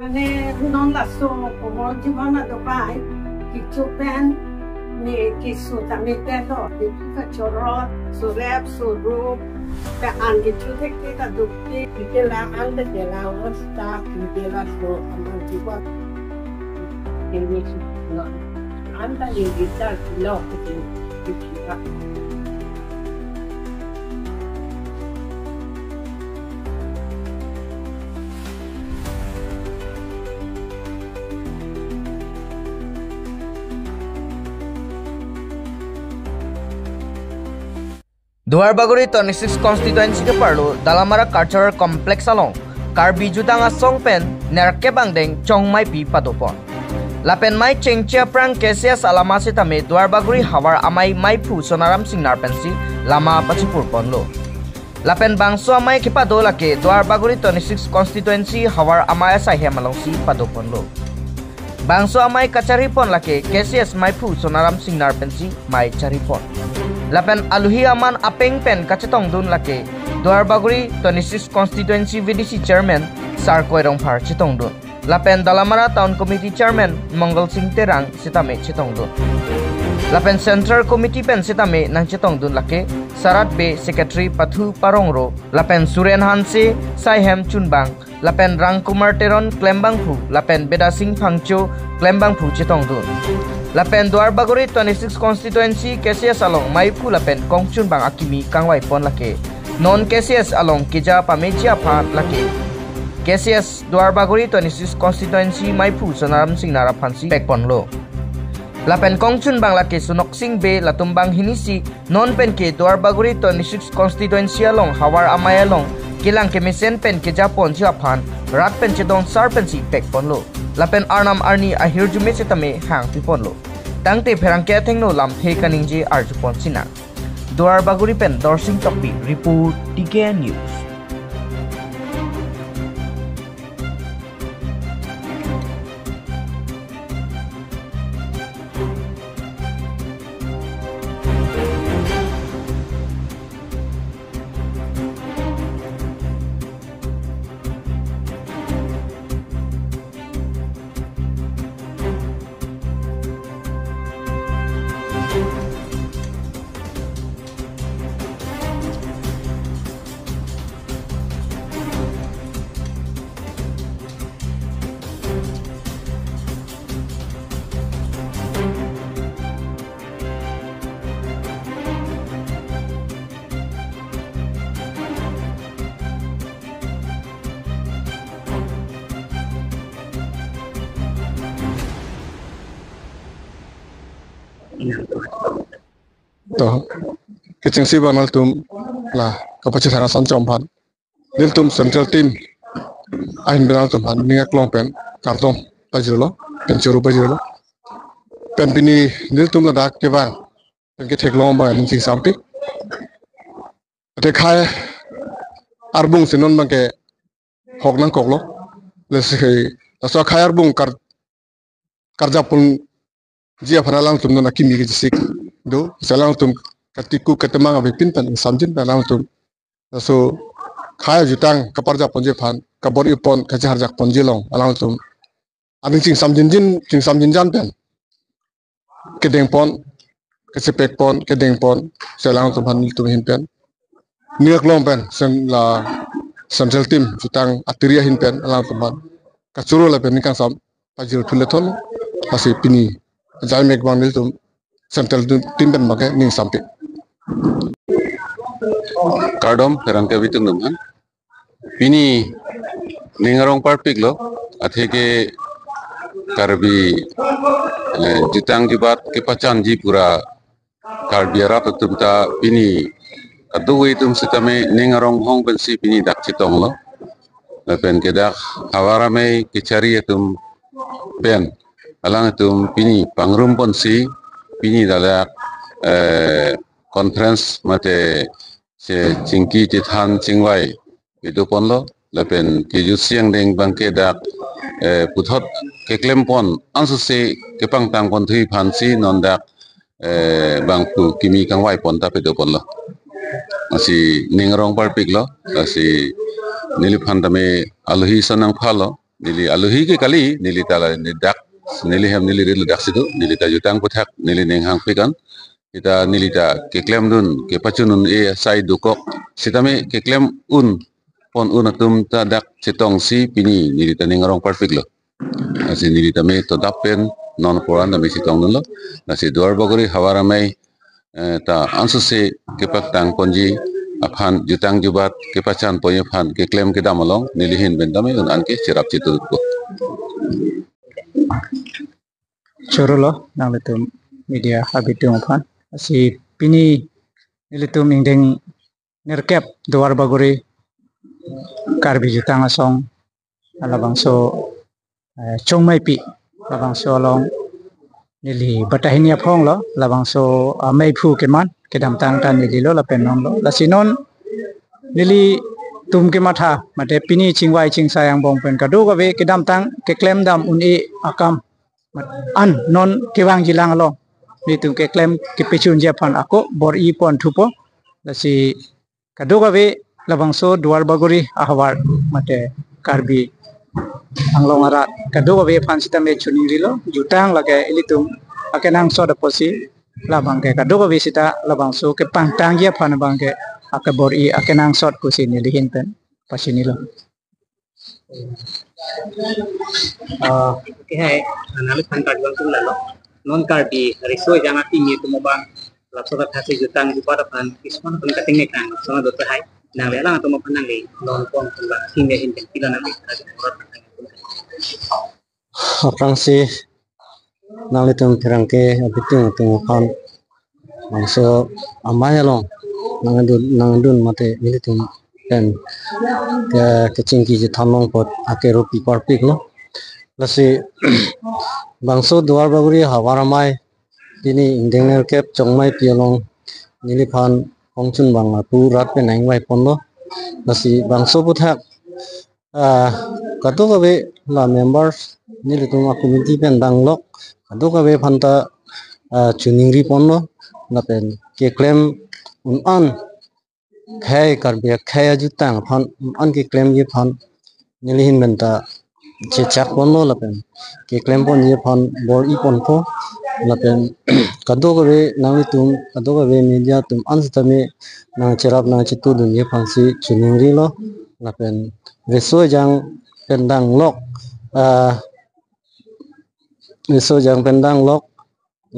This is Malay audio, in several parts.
মানে non-lasso como জীবন দোপাই কিছু প্যান ni কিছু তামি তেতো কিছু চরত সুরেপ সুরুপ তা আন কিছু থেকে তা দুঃখে কিছু লাগাল de la osta de la so জীবন ini no anda ni kita lo kita Duarbaguri 26 constituency ke perlu dalam mara cultural complex along karbi jutanga songpen nerke bangdeng chong mai pi padopon lapen mai chengchia prang kesias alama sitame Duarbaguri hawar amai mai phu sonaram singnar pensi lama pachipur ponlo lapen bangso amai kipado lake Duarbaguri 26 constituency hawar amai sahe malongsi padopon lo bangso amai kachari pon lake kesias mai phu sonaram singnar pensi mai charipon lapen aluhi aman apeng pen kacetong dun lake Duarbaguri 26 constituency VDC chairman Sar Koirong Phar chitong dun lapen Dalamara town committee chairman Mangal Singh Terang sitame chitong dun lapen central committee pen sitame nang chitong dun lake Sarat Be secretary Pathu Parongro lapen Suren Hanse Saihem Chunbang lapen Rangkumar Teron Klembang Phu lapen Beda Singh Phangcho Klembang Phu chitong dun lapen Duarbaguri 26 constituency KCS along maipu lapen Kongchun bang akimi kangwai pon lake non KCS along kija pamechia phat lake KCS Duarbaguri 26 constituency maipu sonaram singnara phansi pekpon lo lapen Kongchun bang lake sunok sing be latumbang hinisi non pen ke Duarbaguri 26 constituency along hawar amay along kilang kemisen pen kija pon chia phan rat pen chedong sar pen si pekpon lo lapen arnam arni ahir jume setame hang pipon lo tangte pherang ke thengno lam the kaningje arjupon sina Duarbaguri pen dorsing topi report TKN News. तो किचन सी बनल तुम ला कपचे थाना संचम भान दिल तुम central team आइन बनाल तुम भान निया क्लों पेन कार्टों बजरलो पेंचोरो बजरलो पेन बिनी दिल तुम लदाक के बार पेन के ठेकलों बा निंसी सामपी खाए आरबुंग से नॉन बंके होगनंग कोगलो लेसे तसो खाए आरबुंग करजापुन जिया फनाlang तुम ना किमी के जिसिक do salang tum katiku ketemang abipin pan samjin palang tum so khaya jutang kaparja ponje phan kabor ipon kajar jak ponje long alang tum aning sing samjin jan pen kedeng pon kesepek pon kedeng pon salang tum han tum hin pen niak long pen sen la central team jutang atiria hin pen alang tum han kachuro la pen nikang sam pajil thuleton pasi pini jai mek bang tum central team ben make ning sampai kardom perangke bitung dum han pini ningarong parpik lo atheke karbi jitang jibat ke pacan ji pura karbiara tumta pini aduwe tum sitame ningarong hong bensi pini dak chitong lo pen kedak hawara me kicari tum pen alang tum pini pangrum ponsi pini dalak conference mate se cingki tithan cingwai itu ponlo lapen keju siang deng bangke dak puthot keklem pon ansu se kepang tang pon thui phansi non dak bangku kimi kangwai pon ta pedo ponlo asi ningrong parpik lo asi niliphandame alhi sanang phalo nili aluhi ke kali nili tala ni dak nili hem nili ril dak situ nili ta jutang puthak nili neng hang pikan kita nili ta ke klem dun ke pachunun e sai dukok sitame ke klem un pon un atum ta dak cetong si pini nili ta ningarong perfect lo asi nili ta me to dapen non poran da me sitong nun lo nasi duar bagori hawaramai ta ansu se ke pak tang ponji aphan jutang jubat ke pachan poye phan ke klem ke damalong nilihin bendame un anke sirap citu ko Chorolo nang letum media habitung phan si pini nilitum ingdeng nerkep duar bagori karbi jutang asong alabangso chongmai pi labangso long nili batahinia phong lo labangso mai phu keman kedam tang tan nili lo la penom lo la sinon nili tum ke matha mate pini chingwai chingsayang bong pen kadu ga ve kedam tang ke klem dam un e akam an non kewang jilang lo ni tum ke klem ke pechun japan ako bor i pon thupo la si kadu ga ve labangso duar bagori ahwar mate karbi anglong arat kadu ga ve phan sitame chuni rilo jutang lage ilitum akenang so da posi labang ke kadu ga ve sita labangso ke pangtang ya phan bang ke akabor i akenang sot ko sini lihin pen pasini lo ke hai analis kan kar bang tumla lo non kar di risoi jana tingi tu mobang lapso ka thase jutang di pada pan kisman pan kating ne kan sama dot hai nang le lang tu mo panang le non pon tumla sini hin pen pila nang aprang si nang letum terang ke abitung tung phan mangso amaya long nang dun mate nilitum pen ke cingki ji thamong pot ake rupi parpik lo lasi bangso duar baguri hawaramai ini ingdenger kep chongmai pialong nili phan hongchun bangla pu rat pe nang wai pon lo lasi bangso puthak kato kabe la members nilitum committee pen dang lok kato kabe phanta chuningri pon lo na pen ke claim un an khai karbia khai jutang phan an ke claim ye phan nilihin benta che chak pon lo la pen ke claim pon ye phan bor i pon ko la pen kado ka be nang tum kado ka be media tum an stame nang cherap nang chitu dun ye phan si chuningri lo la pen reso jang pendang lok reso jang pendang lok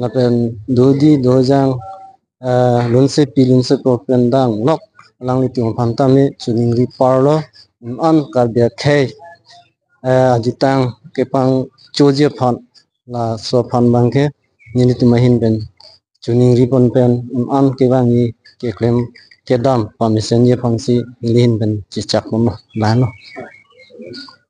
la pen dodi dojang lunse pilunse ko pendang lok lang litung phantame chuningri parlo an karbia khai jutang kepang choje phan la so phan bangke nilitumahin ben chuningri pon pen an kewangi ke klem kedam pamisen ye phangsi lihin ben chichak mo lano